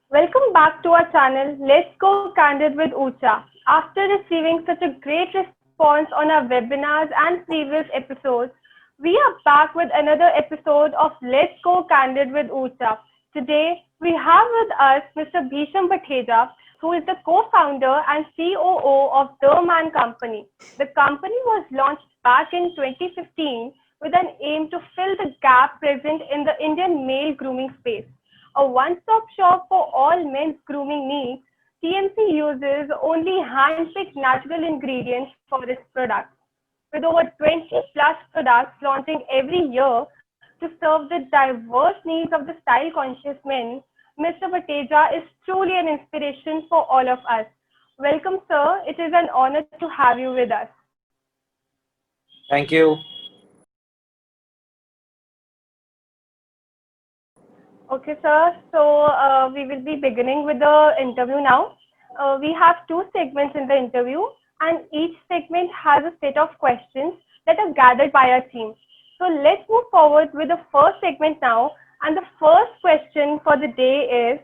Welcome back to our channel, Let's Go Candid with Ucha. After receiving such a great response on our webinars and previous episodes, we are back with another episode of Let's Go Candid with Ucha. Today, we have with us Mr. Bhisham Bhateja, who is the co-founder and COO of The Man Company. The company was launched back in 2015 with an aim to fill the gap present in the Indian male grooming space. A one-stop shop for all men's grooming needs, TMC uses only hand-picked natural ingredients for its products. With over 20 plus products launching every year to serve the diverse needs of the style-conscious men, Mr. Bateja is truly an inspiration for all of us. Welcome, sir. It is an honor to have you with us. Thank you. Okay, sir. So we will be beginning with the interview now. We have two segments in the interview, and each segment has a set of questions that are gathered by our team. So let's move forward with the first segment now. And the first question for the day is,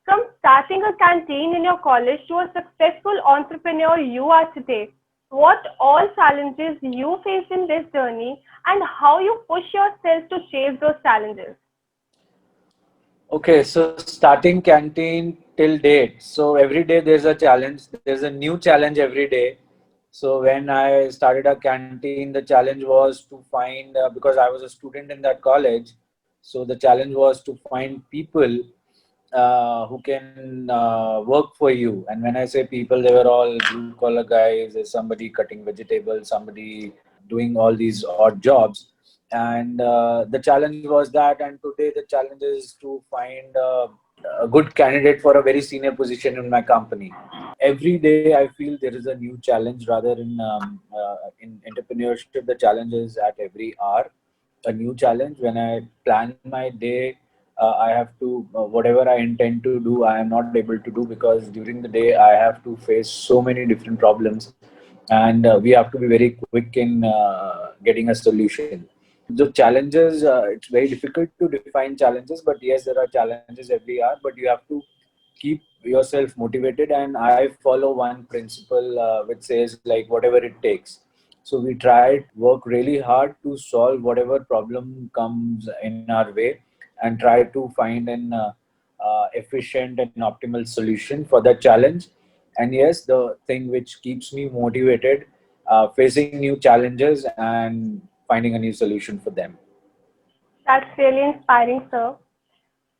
from starting a canteen in your college to a successful entrepreneur you are today, what all challenges you faced in this journey and how you push yourself to chase those challenges? Okay, so starting canteen till date. So every day there's a challenge. There's a new challenge every day. So when I started a canteen, the challenge was to find because I was a student in that college. So the challenge was to find people who can work for you. And when I say people, they were all blue collar guys. There's somebody cutting vegetables, somebody doing all these odd jobs. And the challenge was that. And today the challenge is to find a good candidate for a very senior position in my company. Every day I feel there is a new challenge. Rather in entrepreneurship, the challenge is at every hour a new challenge. When I plan my day, I have to whatever I intend to do, I am not able to do because during the day I have to face so many different problems, and we have to be very quick in getting a solution. The challenges, it's very difficult to define challenges, but yes, there are challenges every hour, but you have to keep yourself motivated. And I follow one principle which says like whatever it takes. So we try to work really hard to solve whatever problem comes in our way, and try to find an efficient and optimal solution for that challenge. And yes, the thing which keeps me motivated, facing new challenges and finding a new solution for them. That's really inspiring, sir.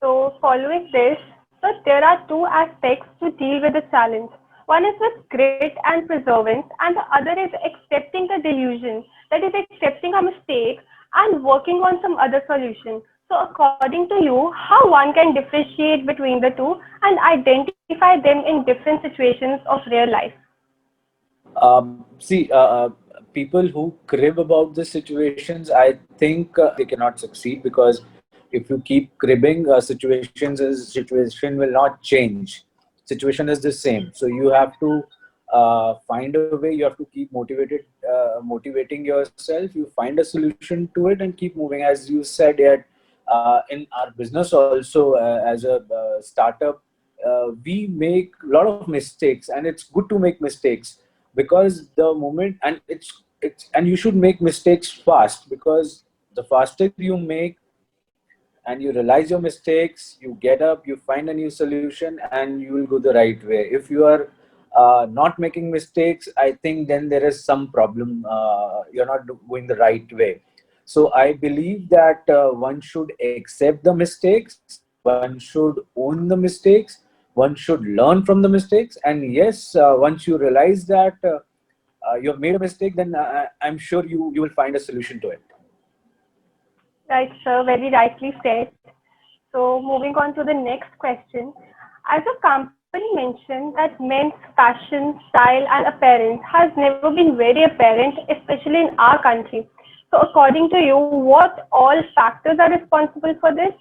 So, following this, so there are two aspects to deal with the challenge. One is with grit and perseverance, and the other is accepting the delusion, that is, accepting a mistake and working on some other solution. So, according to you, how one can differentiate between the two and identify them in different situations of real life? See, people who crib about the situations, I think they cannot succeed because if you keep cribbing, situation will not change. Situation is the same. So you have to find a way. You have to keep motivating yourself. You find a solution to it and keep moving. As you said, yet in our business also, as a startup, we make a lot of mistakes, and it's good to make mistakes because the moment, and it's and you should make mistakes fast, because the faster you make and you realize your mistakes, you get up, you find a new solution, and you will go the right way. If you are not making mistakes, I think then there is some problem. You're not going the right way. So I believe that one should accept the mistakes, one should own the mistakes, one should learn from the mistakes. And yes, once you realize that you've made a mistake, then I'm sure you will find a solution to it. Right, sir, very rightly said. So, moving on to the next question. As a company mentioned that men's fashion, style, and appearance has never been very apparent, especially in our country. So, according to you, what all factors are responsible for this,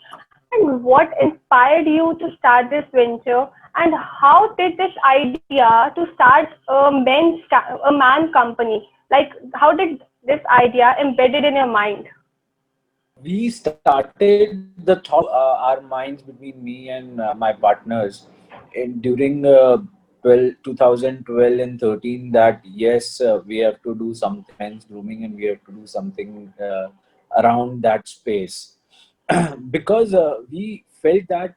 and what inspired you to start this venture, and how did this idea to start a man company, like how did this idea embedded in your mind? we started the thought our minds between me and my partners during 2012 and 13 that yes, we have to do something men's grooming and we have to do something around that space because we felt that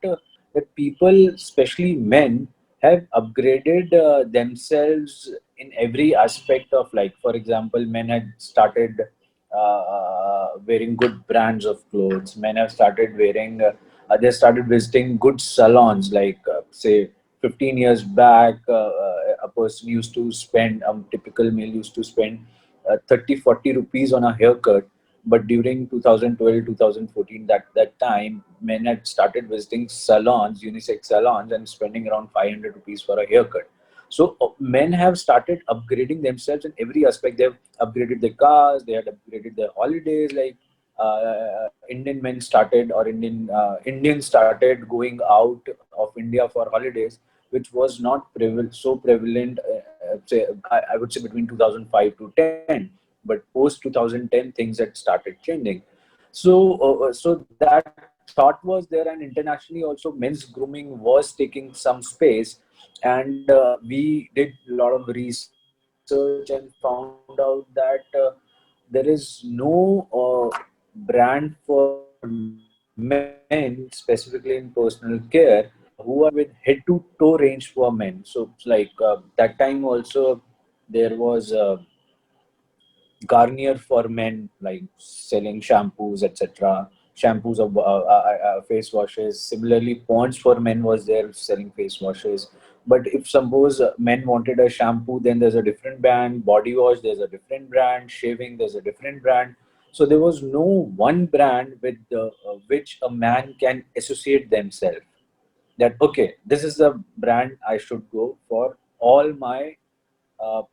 people, especially men, have upgraded themselves in every aspect of, like, for example, men had started wearing good brands of clothes. Men have started wearing, they started visiting good salons. Like, say, 15 years back, a person used to spend, a typical male used to spend 30-40 rupees on a haircut. But during 2012, 2014, that time, men had started visiting salons, unisex salons, and spending around 500 rupees for a haircut. So men have started upgrading themselves in every aspect. They've upgraded their cars, they had upgraded their holidays. Like, Indian men started, or Indians started going out of India for holidays, which was not so prevalent. Say, I would say between 2005 to 10, but post 2010 things had started changing. So that thought was there, and internationally also men's grooming was taking some space. And we did a lot of research and found out that there is no brand for men, specifically in personal care, who are with head to toe range for men. So it's like, that time also there was Garnier for men, like selling shampoos, etc. Shampoos of face washes. Similarly, Ponds for men was there selling face washes. But if suppose men wanted a shampoo, then there's a different brand. Body wash, there's a different brand. Shaving, there's a different brand. So there was no one brand with which a man can associate themselves. That okay, this is the brand I should go for all my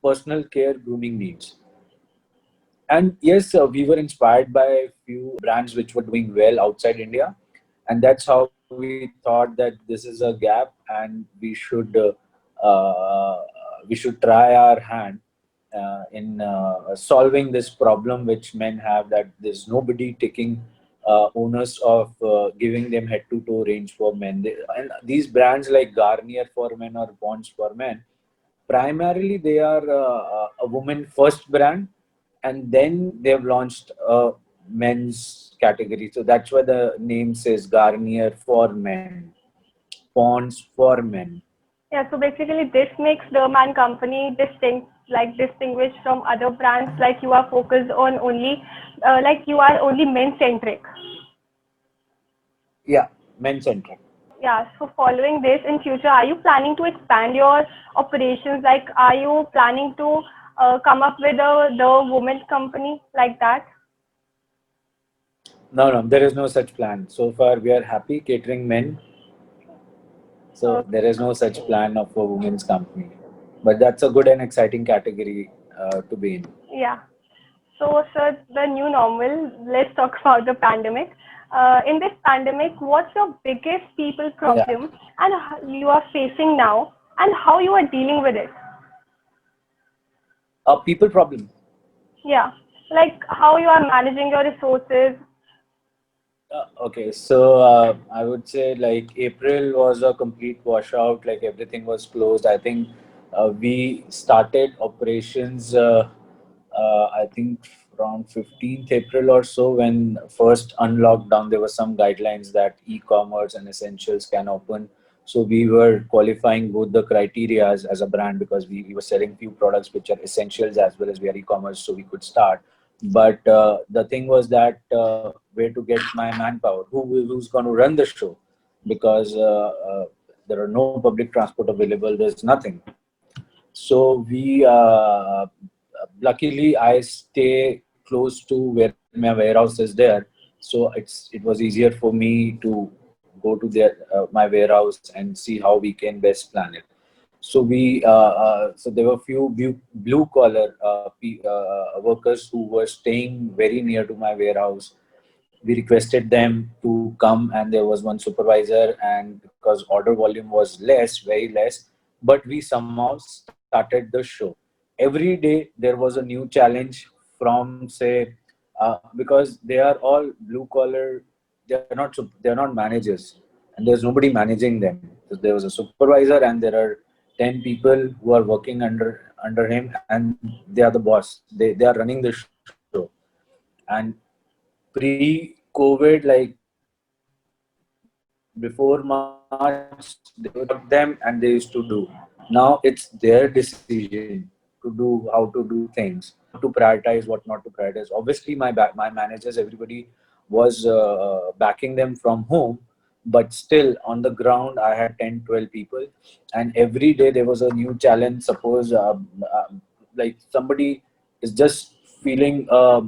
personal care grooming needs. And yes, we were inspired by a few brands which were doing well outside India, and that's how we thought that this is a gap, and uh, we should try our hand in solving this problem which men have, that there's nobody taking onus of giving them head to toe range for men. And these brands like Garnier for men or Ponds for men, primarily they are a woman first brand, and then they've launched a men's category. So that's why the name says Garnier for men, Ponds for men. Yeah, so basically this makes the Man Company distinguished from other brands, like you are focused on only, like you are only men centric. Yeah, men centric. Yeah, so following this in future, are you planning to expand your operations? Like, are you planning to come up with the women's company like that? No, no, there is no such plan. So far, we are happy catering men. So there is no such plan of a women's company. But that's a good and exciting category to be in. Yeah. So, sir, the new normal, let's talk about the pandemic. In this pandemic, what's your biggest people Yeah. problem and you are facing now and how you are dealing with it? A people problem. Yeah. Like how you are managing your resources. Okay, so I would say like April was a complete washout, like everything was closed. I think we started operations, I think around 15th April or so, when first unlocked down, there were some guidelines that e-commerce and essentials can open. So we were qualifying both the criteria as a brand, because we were selling few products which are essentials as well as we are e-commerce, so we could start. But the thing was that where to get my manpower, who's going to run the show, because there are no public transport available, there's nothing. So we luckily I stay close to where my warehouse is there, so it was easier for me to go to my warehouse and see how we can best plan it. So so there were blue collar workers who were staying very near to my warehouse. We requested them to come, and there was one supervisor, and because order volume was less, very less, but we somehow started the show. Every day there was a new challenge, from say because they are all blue collar. They are not managers, and there's nobody managing them. So there was a supervisor, and there are 10 people who are working under him, and they are the boss. They are running the show. And pre-COVID, like before March, they would work them and they used to do. Now it's their decision to do how to do things, what to prioritize, what not to prioritize. Obviously, my managers, everybody was backing them from home, but still on the ground, I had 10, 12 people, and every day there was a new challenge. Suppose like somebody is just feeling a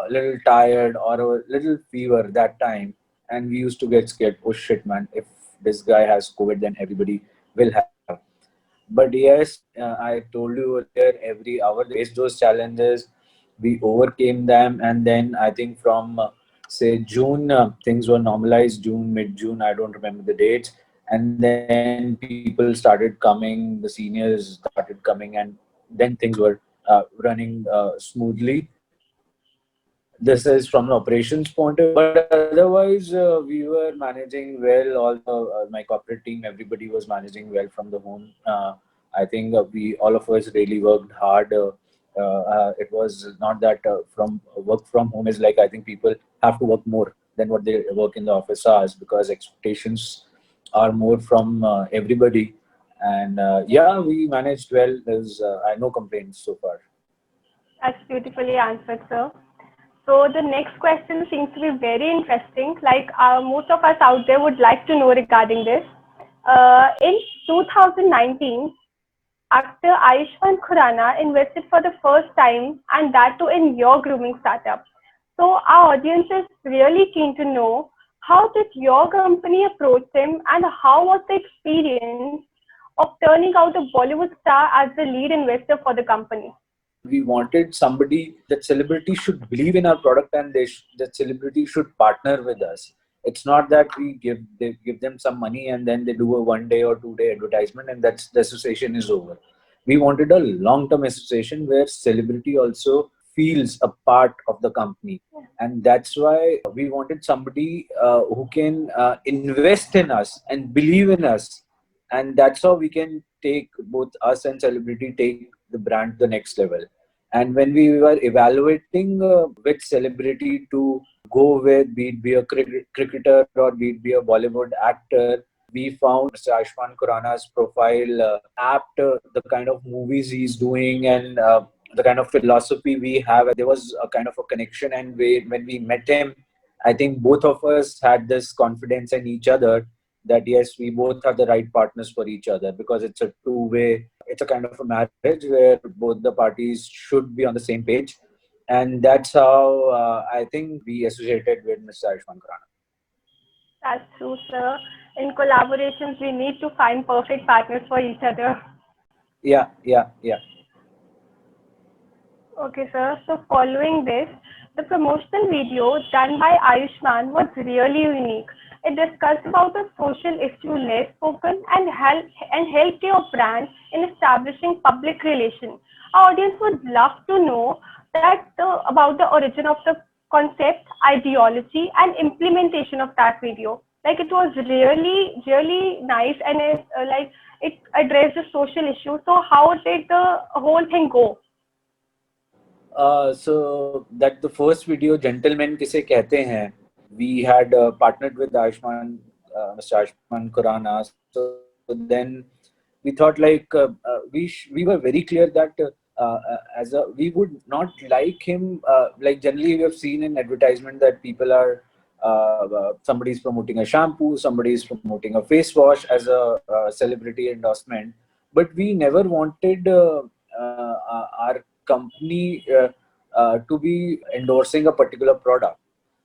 little tired or a little fever that time, and we used to get scared. Oh shit, man! If this guy has COVID, then everybody will have. But yes, I told you earlier, every hour they faced those challenges, we overcame them, and then I think from say June, things were normalized. June, mid-June, I don't remember the dates, and then people started coming, the seniors started coming, and then things were running smoothly. This is from an operations point of view, but otherwise we were managing well. All the my corporate team, everybody was managing well from the home. I think we all of us really worked hard. It was not that from work from home is like, I think people have to work more than what they work in the office hours, because expectations are more from everybody. And yeah, we managed well. There's I no complaints so far. That's beautifully answered, sir. So the next question seems to be very interesting. Like most of us out there would like to know regarding this. In 2019, actor Ayushmann Khurrana invested for the first time, and that too in your grooming startup. So our audience is really keen to know, how did your company approach him, and how was the experience of turning out a Bollywood star as the lead investor for the company? We wanted somebody, that celebrity should believe in our product, and that celebrity should partner with us. It's not that they give them some money and then they do a 1 day or 2 day advertisement and that's the association is over. We wanted a long term association where celebrity also feels a part of the company, and that's why we wanted somebody who can invest in us and believe in us, and that's how we can take both us and celebrity, take the brand to the next level. And when we were evaluating which celebrity to go with, be it be a cricketer or be it be a Bollywood actor, we found Mr. Ayushmann Khurrana's profile apt, the kind of movies he's doing, and the kind of philosophy we have. There was a kind of a connection, and when we met him, I think both of us had this confidence in each other that yes, we both are the right partners for each other, because it's a two-way, it's a kind of a marriage where both the parties should be on the same page. And that's how I think we associated with Mr. Ayushmann Khurrana. That's true, sir. In collaborations, we need to find perfect partners for each other. Yeah. Okay, sir. So following this, the promotional video done by Ayushman was really unique. It discussed about a social issue less spoken, and helped your brand in establishing public relation. Our audience would love to know about the origin of the concept, ideology, and implementation of that video. Like it was really nice, and it addressed the social issue. So how did the whole thing go? So that the first video, Gentlemen किसे कहते हैं, we had partnered with Ayushmann, Mr. Ayushmann Khurrana. So then we thought like we were very clear that we would not like him. Like generally we have seen in advertisement that people are somebody is promoting a shampoo, somebody is promoting a face wash as a celebrity endorsement, but we never wanted our company to be endorsing a particular product.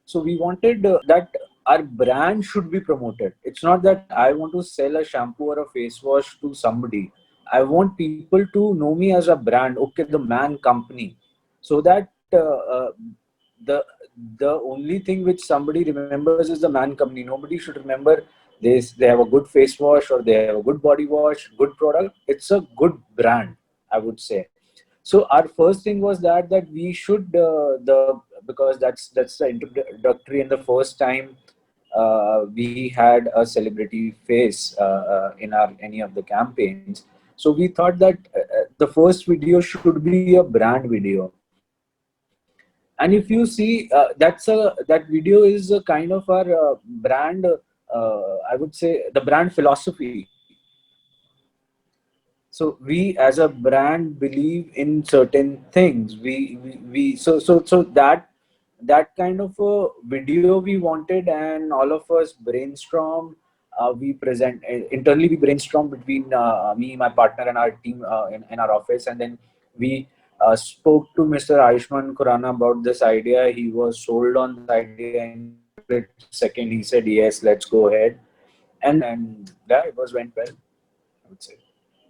So we wanted that our brand should be promoted. It's not that I want to sell a shampoo or a face wash to somebody. I want people to know me as a brand, okay, the Man Company, so that the the only thing which somebody remembers is the Man Company. Nobody should remember this. They have a good face wash or they have a good body wash, good product. It's a good brand, I would say. So our first thing was that we should the because that's the introductory and the first time we had a celebrity face in our any of the campaigns. So we thought that the first video should be a brand video. And if you see that video is a kind of our brand, I would say the brand philosophy. So we as a brand believe in certain things. So that kind of a video we wanted, and all of us brainstorm. We present internally. We brainstorm between me, my partner, and our team in our office, and then we spoke to Mr. Ayushman Khurrana about this idea. He was sold on this idea in split second. He said, "Yes, let's go ahead," and yeah, it was went well, I would say.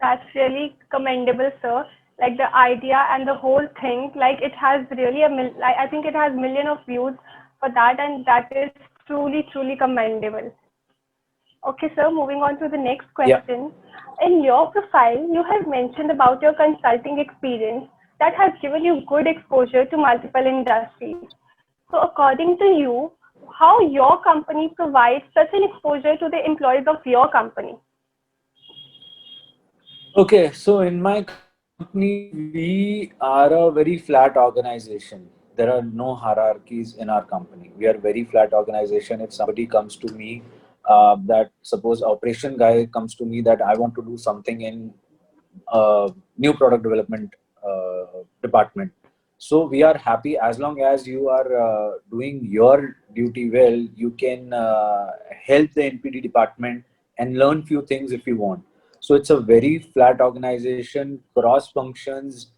That's really commendable, sir. Like the idea and the whole thing, like it has really like I think it has million of views for that, and that is truly, truly commendable. Okay, sir, moving on to the next Yeah. question. In your profile, you have mentioned about your consulting experience that has given you good exposure to multiple industries. So, according to you, how your company provides such an exposure to the employees of your company? Okay, so in my company, we are a very flat organization. There are no hierarchies in our company. We are very flat organization. If somebody comes to me, that suppose operation guy comes to me that I want to do something in new product development department. So we are happy as long as you are doing your duty well. You can help the NPD department and learn few things if you want. So it's a very flat organization, cross functions.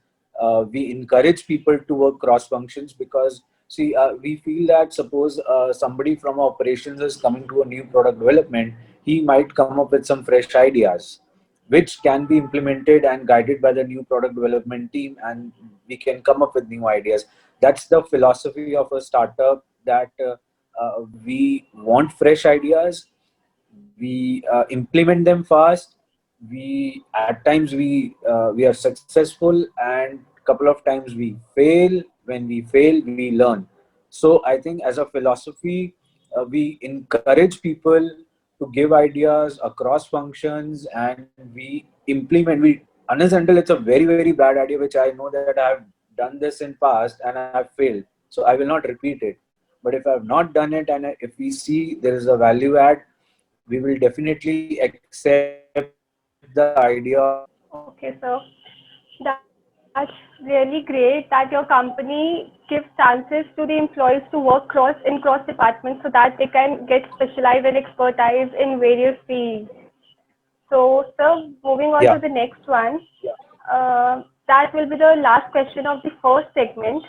We encourage people to work cross functions because see, we feel that suppose somebody from operations is coming to a new product development, he might come up with some fresh ideas which can be implemented and guided by the new product development team, and we can come up with new ideas. That's the philosophy of a startup, that we want fresh ideas, we implement them fast, we at times we are successful, and couple of times we fail. When we fail, we learn. So I think as a philosophy, we encourage people to give ideas across functions, and we implement. We unless until it's a very very bad idea which I know that I have done this in past and I have failed, so I will not repeat it. But if I have not done it and if we see there is a value add, we will definitely accept the idea of implementing it. Okay, so that's really great that your company gives chances to the employees to work cross departments so that they can get specialized and expertise in various fields. So, sir, moving on to the Yeah. next one. That will be the last question of the first segment.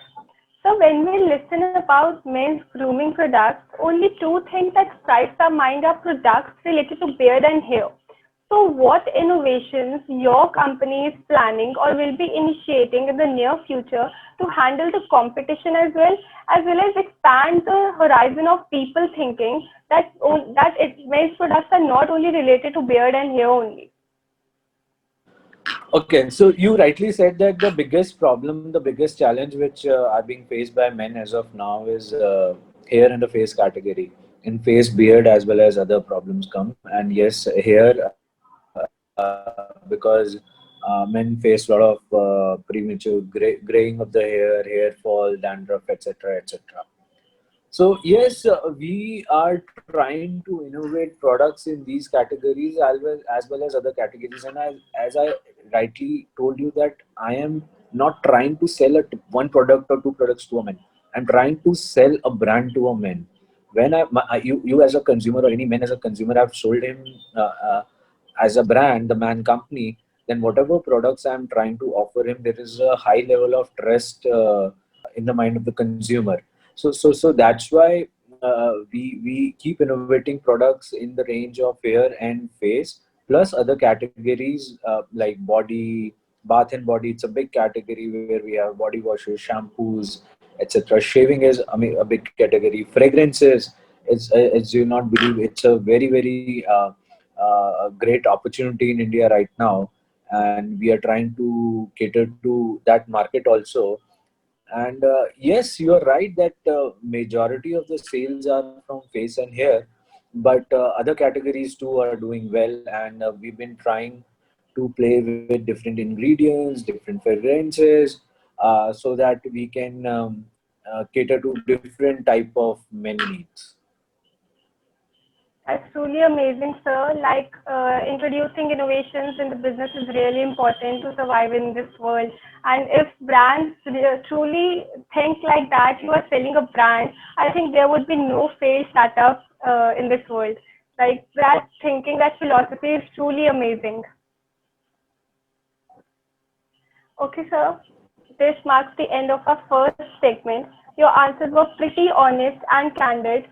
So, when we listen about men's grooming products, only two things that strikes our mind are products related to beard and hair. So, what innovations your company is planning or will be initiating in the near future to handle the competition as well as expand the horizon of people thinking that men's products are not only related to beard and hair only. Okay, so you rightly said that the biggest problem, the biggest challenge which are being faced by men as of now is hair in the face category. In face, beard, as well as other problems come. And yes, hair, because men face a lot of premature graying of the hair fall, dandruff, etc., etc. So yes, we are trying to innovate products in these categories as well as other categories. And as I rightly told you that I am not trying to sell one product or two products to a man. I'm trying to sell a brand to a man. When you as a consumer or any man as a consumer, I've sold him as a brand, the man company. Then whatever products I'm trying to offer him, there is a high level of trust in the mind of the consumer. So that's why we keep innovating products in the range of hair and face, plus other categories like body, bath and body. It's a big category where we have body washes, shampoos, etc. Shaving is, I mean, a big category. Fragrances, as you not believe, it's a very very great opportunity in India right now. and we are trying to cater to that market also. And yes, you are right that majority of the sales are from face and hair, but other categories too are doing well, and we've been trying to play with different ingredients, different fragrances, so that we can cater to different type of men needs. That's truly amazing, sir. Like introducing innovations in the business is really important to survive in this world. And if brands truly think like that, you are selling a brand, I think there would be no failed startup in this world. Like that thinking, that philosophy is truly amazing. Okay, sir. This marks the end of our first segment. Your answers were pretty honest and candid.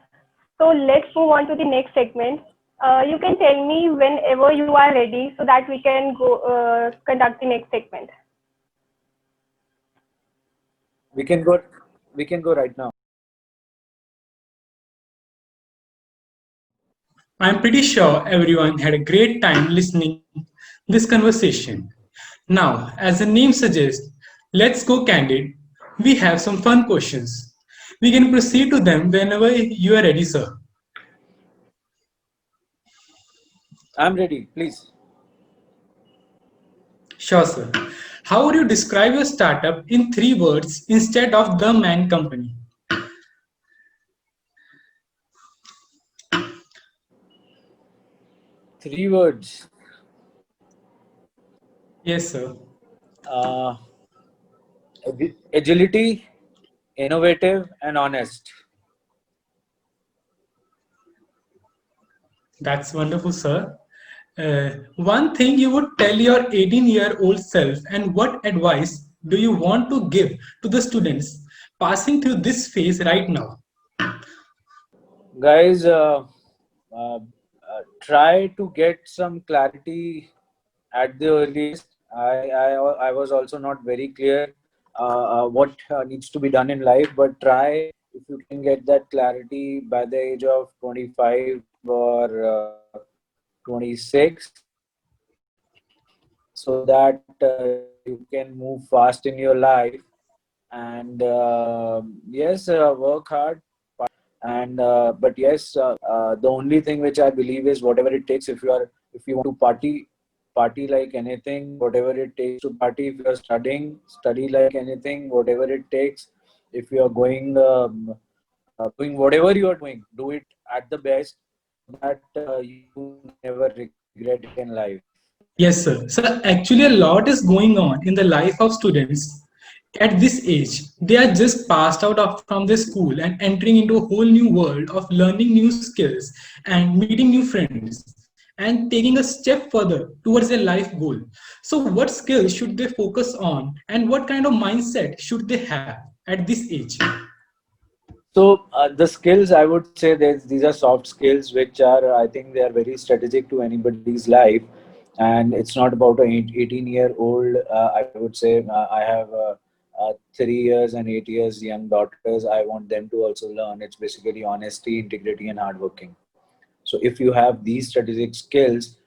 So let's move on to the next segment. You can tell me whenever you are ready so that we can go conduct the next segment. We can go. We can go right now. I'm pretty sure everyone had a great time listening this conversation. Now, as the name suggests, let's go candid. We have some fun questions. We can proceed to them whenever you are ready, sir. I'm ready. Please. Sure, sir. How would you describe your startup in three words instead of the man company? Three words. Yes, sir. Uh, Agility, innovative, and honest. That's wonderful, sir. One thing you would tell your 18-year-old self, and what advice do you want to give to the students passing through this phase right now? Guys, try to get some clarity at the earliest. I was also not very clear what needs to be done in life, but try if you can get that clarity by the age of 25 or 26, so that you can move fast in your life. And yes, work hard. And but yes, the only thing which I believe is whatever it takes. If you want to party like anything, whatever it takes to party. If you are studying, study like anything, whatever it takes. If you are going doing whatever you are doing, do it at the best, that you never regret in life. Yes, sir. So actually, a lot is going on in the life of students at this age. They are just passed out of, from their school and entering into a whole new world of learning new skills and meeting new friends and taking a step further towards their life goal. So, what skills should they focus on and what kind of mindset should they have at this age? So the skills, I would say, these are soft skills which are, I think, they are very strategic to anybody's life, and it's not about an 18-year-old. I would say I have 3 years and 8 years young daughters. I want them to also learn. It's basically honesty, integrity, and hard working. So if you have these strategic skills,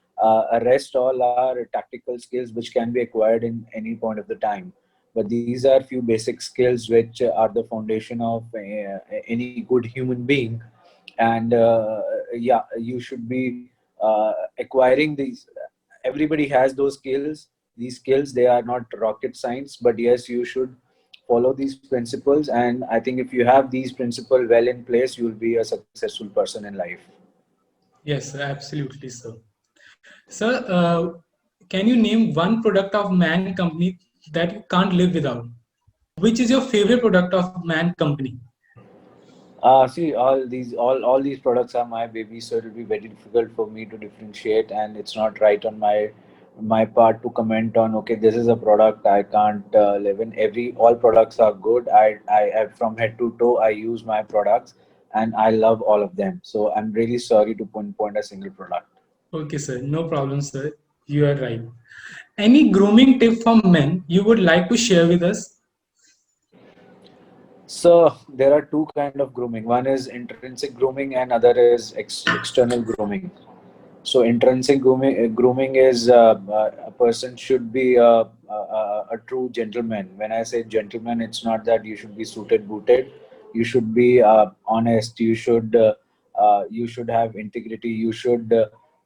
rest all are tactical skills which can be acquired in any point of the time. But these are few basic skills which are the foundation of any good human being. And yeah, you should be acquiring these. Everybody has those skills. These skills, they are not rocket science, but yes, you should follow these principles. And I think if you have these principles well in place, you'll be a successful person in life. Yes, sir, absolutely, sir. Sir, can you name one product of Man Company that you can't live without? Which is your favorite product of Man Company? See, all these products are my baby, so it'll be very difficult for me to differentiate, and it's not right on my part to comment on. Okay, this is a product I can't live in. All products are good. I from head to toe I use my products, and I love all of them. So I'm really sorry to pinpoint a single product. Okay, sir, no problem, sir. You are right. Any grooming tip for men you would like to share with us? So there are two kind of grooming. One is intrinsic grooming, and other is external grooming. So intrinsic grooming is a person should be a true gentleman. When I say gentleman, it's not that you should be suited booted. You should be honest. You should have integrity.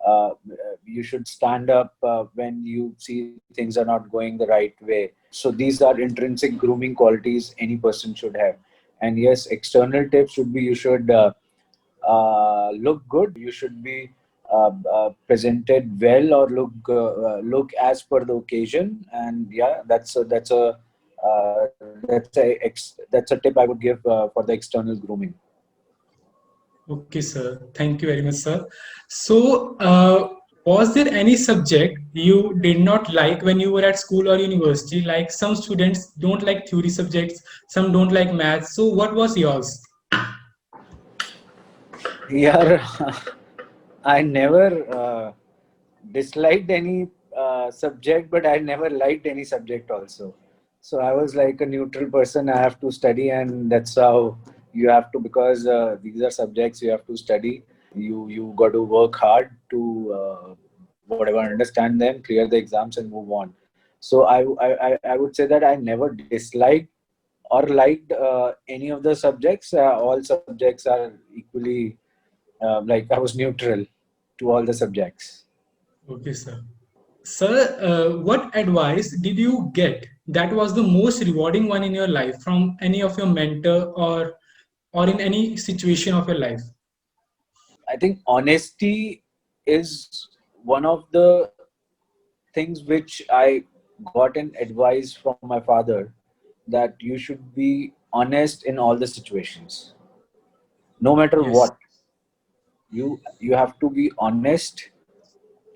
Uh, you should stand up when you see things are not going the right way. So these are intrinsic grooming qualities any person should have. And yes, external tips should be you should look good. You should be presented well or look as per the occasion. And yeah, that's a tip I would give for the external grooming. Okay, sir. Thank you very much, sir. So, was there any subject you did not like when you were at school or university? Like some students don't like theory subjects, some don't like maths. So, what was yours? Yeah, I never disliked any subject, but I never liked any subject also. So I was like a neutral person. I have to study, and that's how you have to, because these are subjects you have to study. You got to work hard to whatever, understand them, clear the exams, and move on. So I would say that I never disliked or liked any of the subjects. All subjects are equally like I was neutral to all the subjects. Okay, sir. Sir, what advice did you get that was the most rewarding one in your life from any of your mentor or in any situation of your life? I think honesty is one of the things which I got an advice from my father, that you should be honest in all the situations, no matter Yes. what. You have to be honest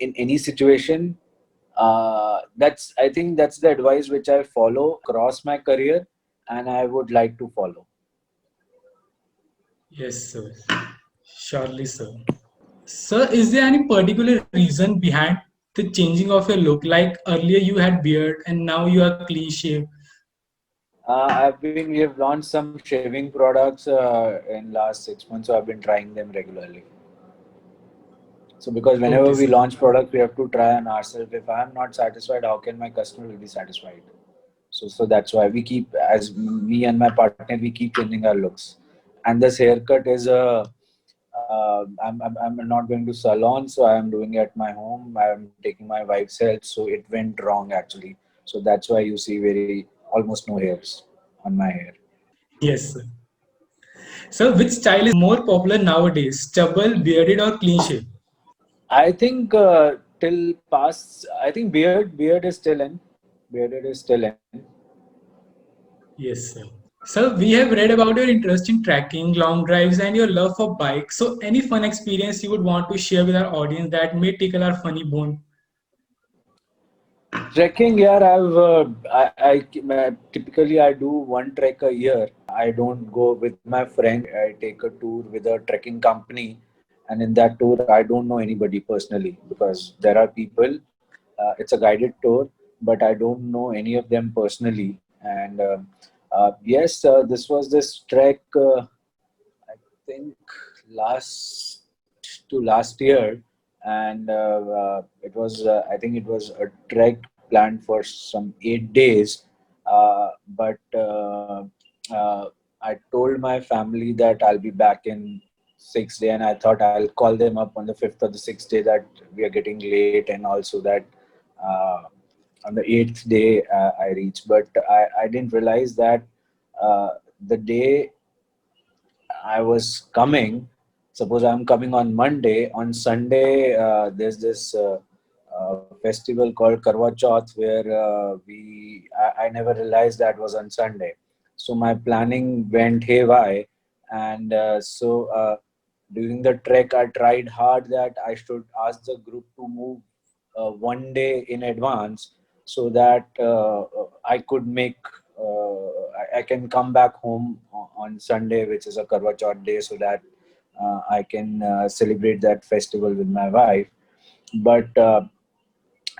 in any situation. That's I think that's the advice which I follow across my career, and I would like to follow. Yes, sir. Surely, sir. Sir, is there any particular reason behind the changing of your look? Like earlier you had beard and now you are clean shaved. We have launched some shaving products in last 6 months, so I've been trying them regularly. So because Okay, whenever we sir. launch product, we have to try on ourselves. If I'm not satisfied, how can my customer will be satisfied? So that's why we keep, as me and my partner, we keep changing our looks. And this haircut is I'm not going to salon, so I am doing it at my home. I am taking my wife's help, so it went wrong actually. So that's why you see very almost no hairs on my hair. Yes, sir. Sir, which style is more popular nowadays? Stubble, bearded, or clean shave? I think till past, I think beard is still in. Bearded is still in. Yes, sir. Sir, we have read about your interest in trekking, long drives, and your love for bikes. So, any fun experience you would want to share with our audience that may tickle our funny bone? Trekking, yeah, typically I do one trek a year. I don't go with my friend. I take a tour with a trekking company, and in that tour, I don't know anybody personally, because there are people. It's a guided tour, but I don't know any of them personally. And yes, this was this trek. I think last to last year, and it was I think it was a trek planned for some 8 days, but I told my family that I'll be back in 6 day, and I thought I'll call them up on the fifth or the sixth day that we are getting late, and also that uh, on the eighth day I reached, but I didn't realize that the day I was coming. Suppose I'm coming on Monday. On Sunday, there's this festival called Karwa Chauth where I never realized that was on Sunday. So my planning went haywire, and during the trek, I tried hard that I should ask the group to move one day in advance, so that I could make I can come back home on Sunday, which is a Karwa Chauth day, so that I can celebrate that festival with my wife. But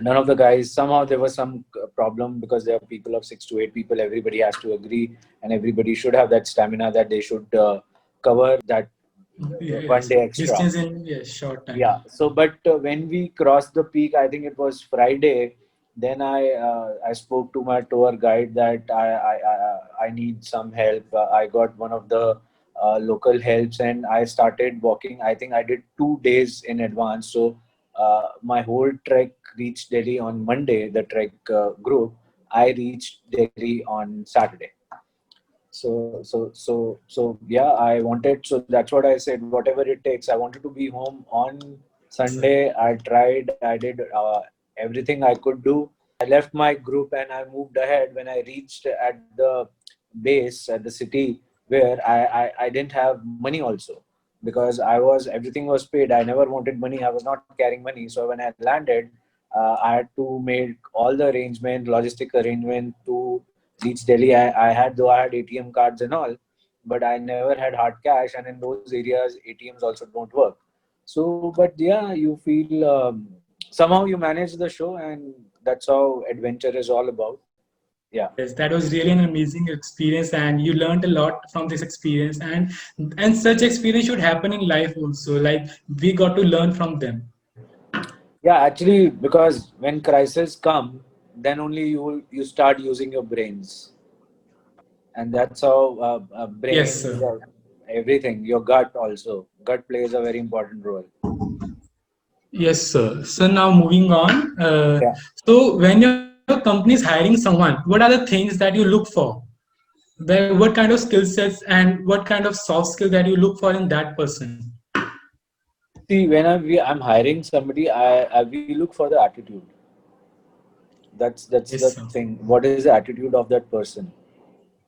none of the guys, somehow there was some problem, because there are people of 6 to 8 people. Everybody has to agree, and everybody should have that stamina that they should cover that one Yes, day extra. distance in yes, short Yeah. time. So, but when we crossed the peak, I think it was Friday. Then I spoke to my tour guide that I need some help. I got one of the local helps, and I started walking. I think I did 2 days in advance. So my whole trek reached Delhi on Monday. The trek group. I reached Delhi on Saturday. So yeah, I wanted, so that's what I said, whatever it takes. I wanted to be home on Sir. Sunday. I did everything I could do. I left my group and I moved ahead. When I reached at the base at the city, where I didn't have money also, because everything was paid. I never wanted money. I was not carrying money. So when I landed, I had to make all the logistic arrangement to reach Delhi. I had ATM cards and all, but I never had hard cash, and in those areas, ATMs also don't work. So, but yeah, you feel somehow you manage the show, and that's how adventure is all about. Yeah. Yes, that was really an amazing experience, and you learned a lot from this experience. And such experience should happen in life also. Like we got to learn from them. Yeah, actually, because when crises come, then only you start using your brains, and that's how Yes, brains, sir. everything. Your gut also. Gut plays a very important role. Yes, sir. So now moving on. Yeah. So when your company is hiring someone, what are the things that you look for? What kind of skill sets and what kind of soft skill that you look for in that person? See, when I'm hiring somebody, we look for the attitude. That's Yes, the sir. thing. What is the attitude of that person?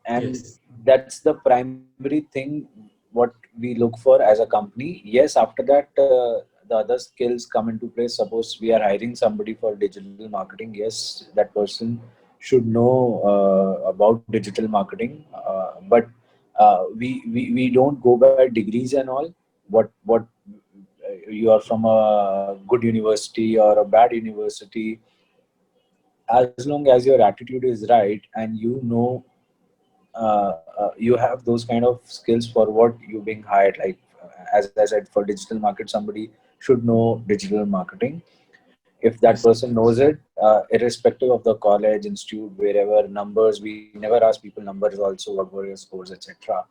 And Yes. that's the primary thing what we look for as a company. Yes, after that, the other skills come into place. Suppose we are hiring somebody for digital marketing, yes, that person should know about digital marketing, but we don't go by degrees and all. What You are from a good university or a bad university, as long as your attitude is right and you know, you have those kind of skills for what you being hired. Like as I said, for digital market, somebody should know digital marketing. If that Yes. person knows it, irrespective of the college, institute, wherever, numbers, we never ask people numbers also, what were your scores, etc.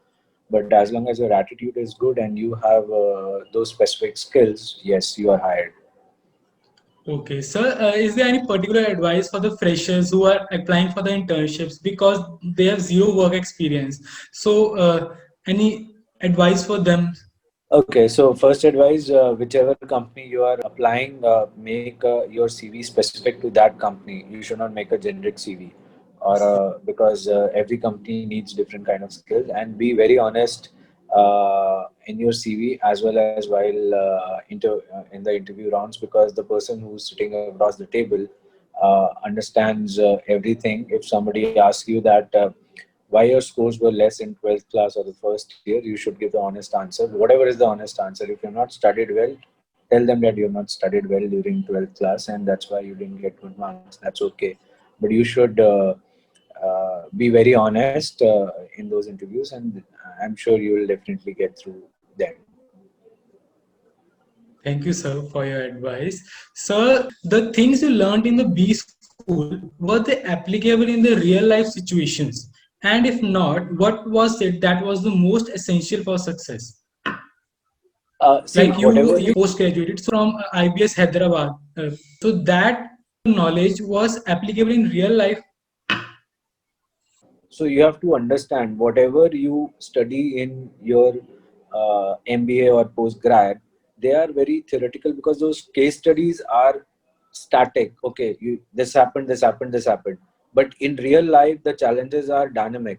But as long as your attitude is good and you have those specific skills, yes, you are hired. Okay, sir. Is there any particular advice for the freshers who are applying for the internships because they have zero work experience? So, any advice for them? Okay, so first advice, whichever company you are applying, make your CV specific to that company. You should not make a generic CV, or because every company needs different kind of skills. And be very honest in your CV as well as while in the interview rounds, because the person who's sitting across the table understands everything. If somebody asks you that. Why your scores were less in 12th class or the first year, you should give the honest answer. Whatever is the honest answer. If you've not studied well, tell them that you have not studied well during 12th class and that's why you didn't get good marks. That's okay. But you should be very honest in those interviews, and I'm sure you will definitely get through them. Thank you, sir, for your advice. Sir, the things you learned in the B school, were they applicable in the real life situations? And if not, what was it that was the most essential for success? See, Like whatever you post-graduated from IBS Hyderabad. So that knowledge was applicable in real life. So you have to understand, whatever you study in your MBA or postgrad, they are very theoretical because those case studies are static. Okay, this happened, this happened, this happened. But in real life, the challenges are dynamic.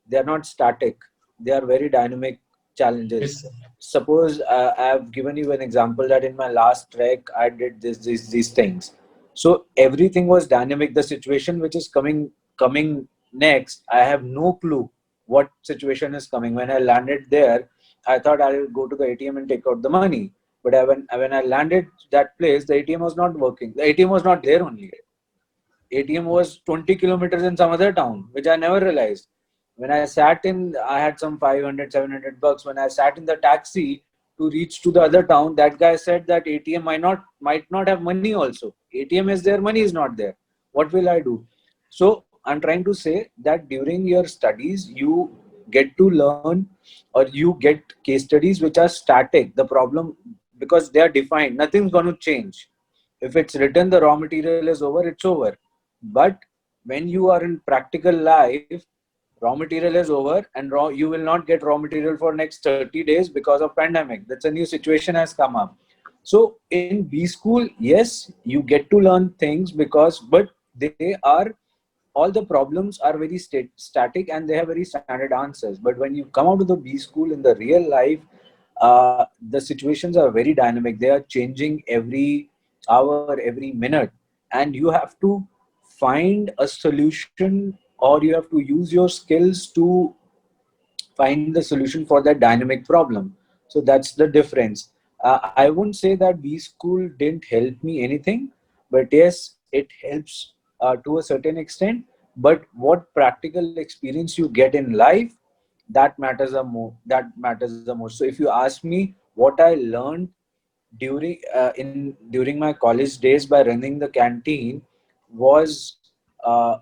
They are not static. They are very dynamic challenges. Yes. Suppose I have given you an example that in my last trek I did these things. So everything was dynamic. The situation which is coming next, I have no clue what situation is coming. When I landed there, I thought I'll go to the ATM and take out the money. But when I landed that place, the ATM was not working. The ATM was not there only. ATM was 20 kilometers in some other town, which I never realized. When I sat in, I had some 500, 700 bucks. When I sat in the taxi to reach to the other town, that guy said that ATM might not have money also. ATM is there, money is not there. What will I do? So I'm trying to say that during your studies, you get to learn, or you get case studies which are static. The problem, because they are defined, nothing's going to change. If it's written, the raw material is over, it's over. But when you are in practical life, raw material is over, and you will not get raw material for next 30 days because of pandemic. That's a new situation has come up. So in B school, yes, you get to learn things, but they are, all the problems are very static, and they have very standard answers. But when you come out of the B school in the real life, the situations are very dynamic. They are changing every hour, every minute, and you have to find a solution, or you have to use your skills to find the solution for that dynamic problem. So that's the difference. I wouldn't say that B school didn't help me anything, but yes, it helps to a certain extent. But what practical experience you get in life, that matters the more. That matters the most. So if you ask me what I learned during my college days by running the canteen, was uh,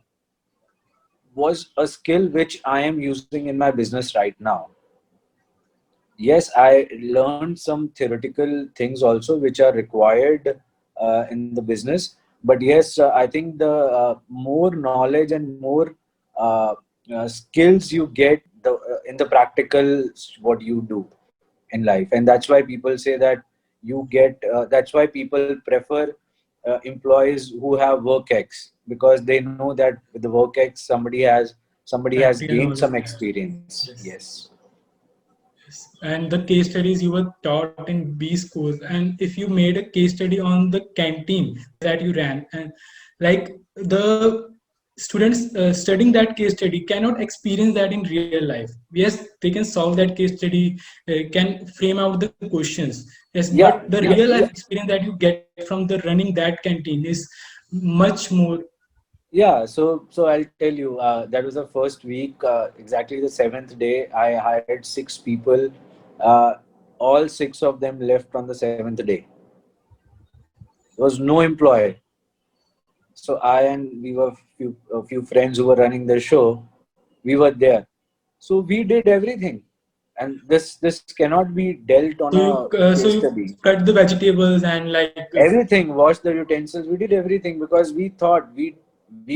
was a skill which I am using in my business right now. Yes, I learned some theoretical things also which are required in the business. But yes, I think the more knowledge and more uh, skills you get in the practical, what you do in life. And that's why people say that that's why people prefer employees who have work X, because they know that with the work X, somebody has Practical gained knowledge. some experience. Yes. Yes. Yes. And the case studies you were taught in B schools, and if you made a case study on the canteen that you ran, and like the students studying that case study cannot experience that in real life. Yes, they can solve that case study, can frame out the questions. Yes, but Yeah, the real life experience that you get from the running that canteen is much more. yeah. So I'll tell you. That was the first week. Exactly the seventh day, I hired six people. Uh, all six of them left on the seventh day. There was no employee. So I and we were a few friends who were running the show. We were there. So we did everything, and this cannot be dealt on a So case you study. cut the vegetables and like Everything, wash the utensils, we did everything, because we thought we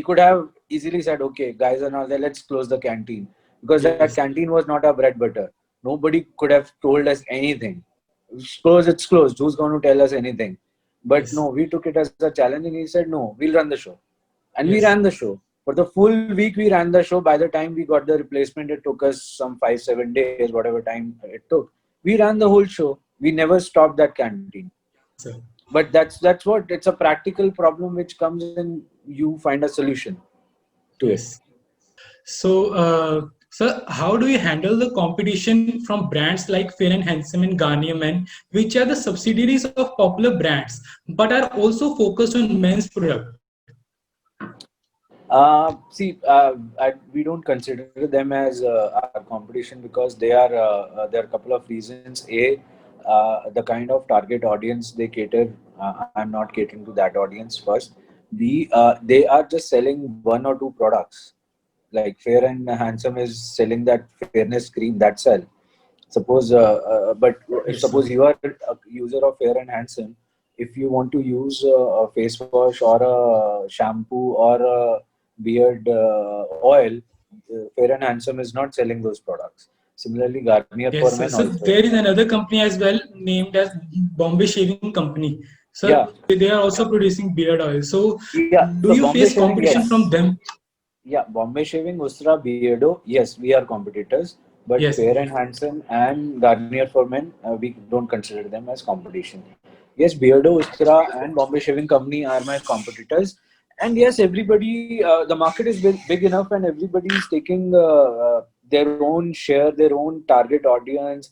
could have easily said, okay, guys are not there, let's close the canteen, because that yes, canteen was not our bread butter. Nobody could have told us anything. It's closed, who's going to tell us anything? But yes, no, we took it as a challenge, and he said, no, we'll run the show. And we yes. ran the show for the full week. We ran the show. By the time we got the replacement, it took us some 5-7 days, whatever time it took. We ran the whole show. We never stopped that canteen. Sir. But that's what, it's a practical problem which comes in, you find a solution to it. Yes. So, sir, how do you handle the competition from brands like Fair and Handsome and Garnier Men, which are the subsidiaries of popular brands, but are also focused on men's product? See, we don't consider them as our competition, because there are a couple of reasons. A, the kind of target audience they cater, I'm not catering to that audience first. B, they are just selling one or two products. Like Fair and Handsome is selling that fairness cream, that's all. But if Yes, sir. suppose you are a user of Fair and Handsome, if you want to use a face wash or a shampoo or a beard oil, Fair and Handsome is not selling those products. Similarly, Garnier for Yes, Men sir. So also. there is another company as well named as Bombay Shaving Company. Yeah, So they are also producing beard oil. So yeah. do So you Bombay face Shaving, competition from yes. them? Yeah, Bombay Shaving, Ustra, Beardo, yes, we are competitors. But Yes, Fair and Handsome and Garnier for Men, we don't consider them as competition. Yes, Beardo, Ustra, and Bombay Shaving Company are my competitors. And yes, everybody, the market is big enough, and everybody is taking their own share, their own target audience.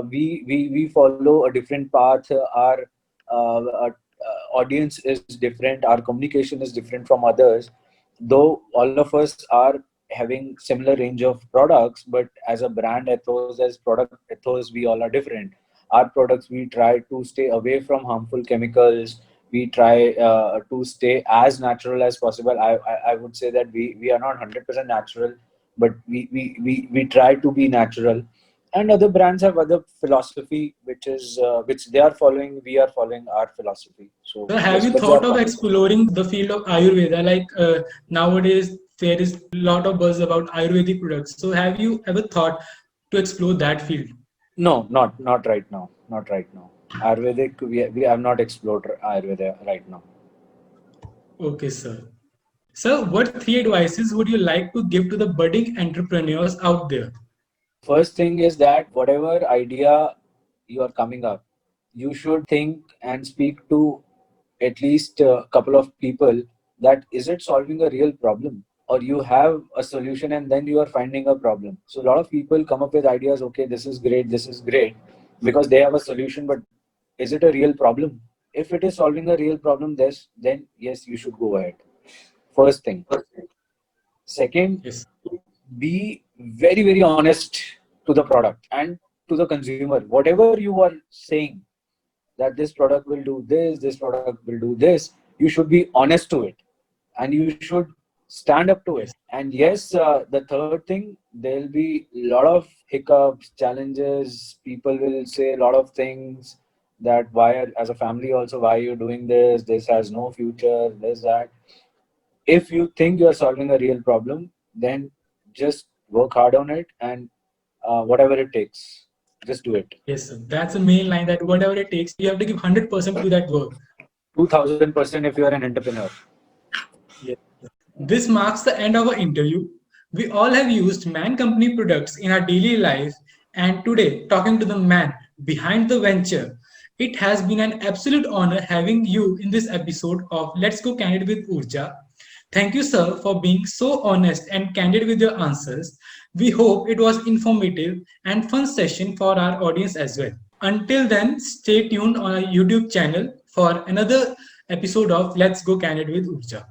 We follow a different path. Our audience is different. Our communication is different from others, though all of us are having similar range of products, but as a brand ethos, as product ethos, we all are different. Our products, we try to stay away from harmful chemicals. We try to stay as natural as possible. I would say that we are not 100% natural, but we try to be natural. And other brands have other philosophy, which they are following. We are following our philosophy. So So have yes, you but they are thought of complementary. exploring the field of Ayurveda? Like nowadays, there is a lot of buzz about Ayurvedic products. So have you ever thought to explore that field? No, not right now. Not right now. Ayurvedic, we have not explored Ayurveda right now. Okay, sir. Sir, what three advices would you like to give to the budding entrepreneurs out there? First thing is that whatever idea you are coming up, you should think and speak to at least a couple of people, that is it solving a real problem, or you have a solution and then you are finding a problem. So a lot of people come up with ideas, okay, this is great, because they have a solution, but is it a real problem? If it is solving a real problem, then yes, you should go ahead. First thing. Second, Yes. be very, very honest to the product and to the consumer. Whatever you are saying, that this product will do this product will do this, you should be honest to it, and you should stand up to it. Yes. And yes, the third thing, there'll be a lot of hiccups, challenges. People will say a lot of things, that as a family also, why are you doing this? This has no future, this, that. If you think you're solving a real problem, then just work hard on it, and whatever it takes, just do it. Yes, sir. That's the main line, that whatever it takes, you have to give 100% to that work. 2000% if you are an entrepreneur. Yes. This marks the end of our interview. We all have used Man Company products in our daily life, and today, talking to the man behind the venture, it has been an absolute honor having you in this episode of Let's Go Candid with Urja. Thank you, sir, for being so honest and candid with your answers. We hope it was informative and fun session for our audience as well. Until then, stay tuned on our YouTube channel for another episode of Let's Go Candid with Urja.